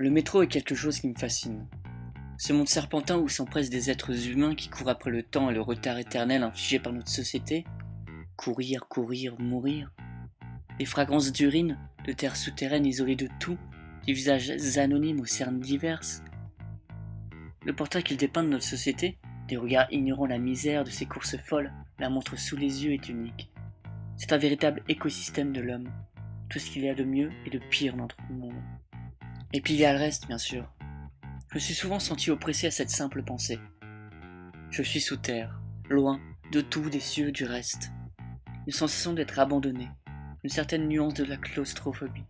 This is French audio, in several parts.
Le métro est quelque chose qui me fascine. Ce monde serpentin où s'empressent des êtres humains qui courent après le temps et le retard éternel infligé par notre société. Courir, courir, mourir. Des fragrances d'urine, de terre souterraine isolée de tout, des visages anonymes aux cernes diverses. Le portrait qu'il dépeint de notre société, des regards ignorant la misère de ses courses folles, la montre sous les yeux est unique. C'est un véritable écosystème de l'homme, tout ce qu'il y a de mieux et de pire dans notre monde. Et puis il y a le reste, bien sûr. Je me suis souvent senti oppressé à cette simple pensée. Je suis sous terre, loin de tout, des cieux, du reste. Une sensation d'être abandonné, une certaine nuance de la claustrophobie.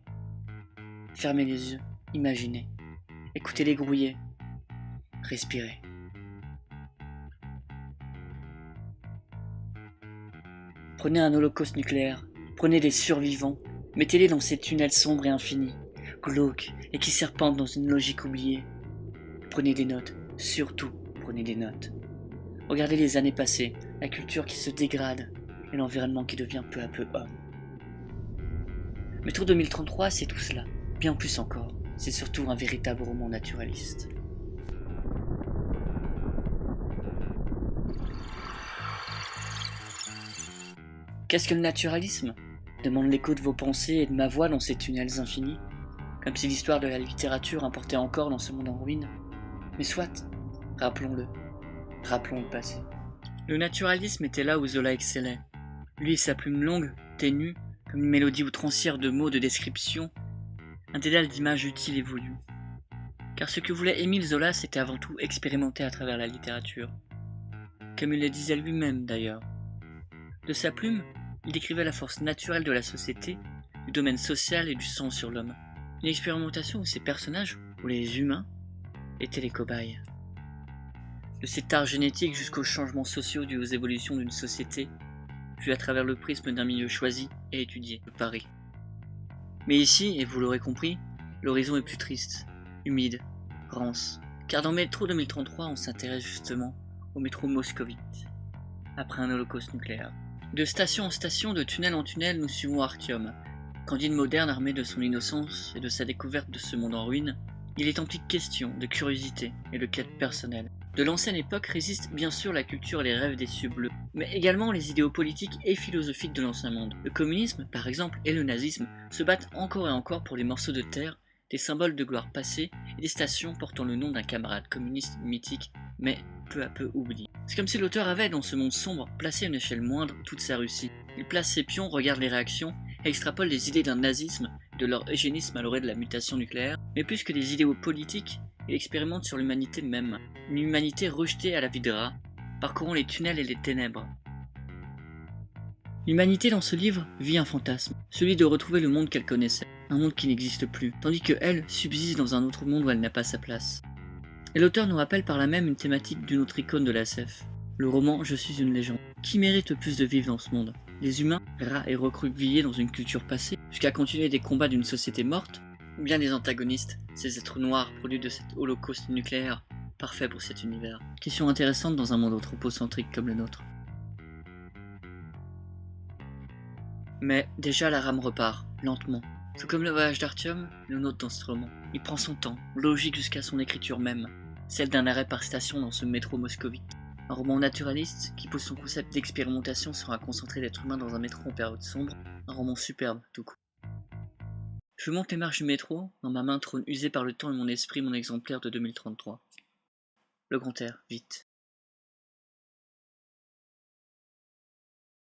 Fermez les yeux, imaginez, écoutez-les grouiller, respirez. Prenez un holocauste nucléaire, prenez des survivants, mettez-les dans ces tunnels sombres et infinis, glauques et qui serpentent dans une logique oubliée. Prenez des notes, surtout prenez des notes. Regardez les années passées, la culture qui se dégrade et l'environnement qui devient peu à peu homme. Métro 2033, c'est tout cela, bien plus encore. C'est surtout un véritable roman naturaliste. Qu'est-ce que le naturalisme? Demande l'écho de vos pensées et de ma voix dans ces tunnels infinis, comme si l'histoire de la littérature importait encore dans ce monde en ruine. Mais soit, rappelons-le, rappelons le passé. Le naturalisme était là où Zola excellait. Lui et sa plume longue, ténue, comme une mélodie outrancière de mots de description, un dédale d'images utiles et voulues. Car ce que voulait Émile Zola, c'était avant tout expérimenter à travers la littérature. Comme il le disait lui-même d'ailleurs. De sa plume, il décrivait la force naturelle de la société, du domaine social et du sens sur l'homme. Une expérimentation où ces personnages, ou les humains, étaient les cobayes. De cet art génétique jusqu'aux changements sociaux dus aux évolutions d'une société, vue à travers le prisme d'un milieu choisi et étudié, de Paris. Mais ici, et vous l'aurez compris, l'horizon est plus triste, humide, rance, car dans Métro 2033, on s'intéresse justement au métro moscovite, après un holocauste nucléaire. De station en station, de tunnel en tunnel, nous suivons Artyom, candide moderne armé de son innocence et de sa découverte de ce monde en ruine. Il est empli de questions, de curiosité et de quêtes personnelles. De l'ancienne époque résistent bien sûr la culture et les rêves des cieux bleus, mais également les idéaux politiques et philosophiques de l'ancien monde. Le communisme, par exemple, et le nazisme se battent encore et encore pour des morceaux de terre, des symboles de gloire passée et des stations portant le nom d'un camarade communiste mythique, mais peu à peu oublié. C'est comme si l'auteur avait, dans ce monde sombre, placé à une échelle moindre toute sa Russie. Il place ses pions, regarde les réactions, et extrapole les idées d'un nazisme, de leur eugénisme à l'orée de la mutation nucléaire, mais plus que des idéaux politiques, il expérimente sur l'humanité même, une humanité rejetée à la vie de rat, parcourant les tunnels et les ténèbres. L'humanité dans ce livre vit un fantasme, celui de retrouver le monde qu'elle connaissait, un monde qui n'existe plus, tandis que elle subsiste dans un autre monde où elle n'a pas sa place. Et l'auteur nous rappelle par là même une thématique d'une autre icône de la SF, le roman Je suis une légende. Qui mérite le plus de vivre dans ce monde? Les humains, rats et recroquevillés dans une culture passée, jusqu'à continuer des combats d'une société morte? Ou bien les antagonistes, ces êtres noirs produits de cet holocauste nucléaire, parfait pour cet univers? Question intéressante dans un monde anthropocentrique comme le nôtre. Mais déjà la rame repart, lentement. Tout comme le voyage d'Artyom, le nôtre dans ce roman. Il prend son temps, logique jusqu'à son écriture même, celle d'un arrêt par station dans ce métro moscovite. Un roman naturaliste qui pose son concept d'expérimentation sur un concentré d'êtres humains dans un métro en période sombre, un roman superbe tout court. Je monte les marches du métro, dans ma main trône usée par le temps et mon esprit mon exemplaire de 2033. Le grand air, vite.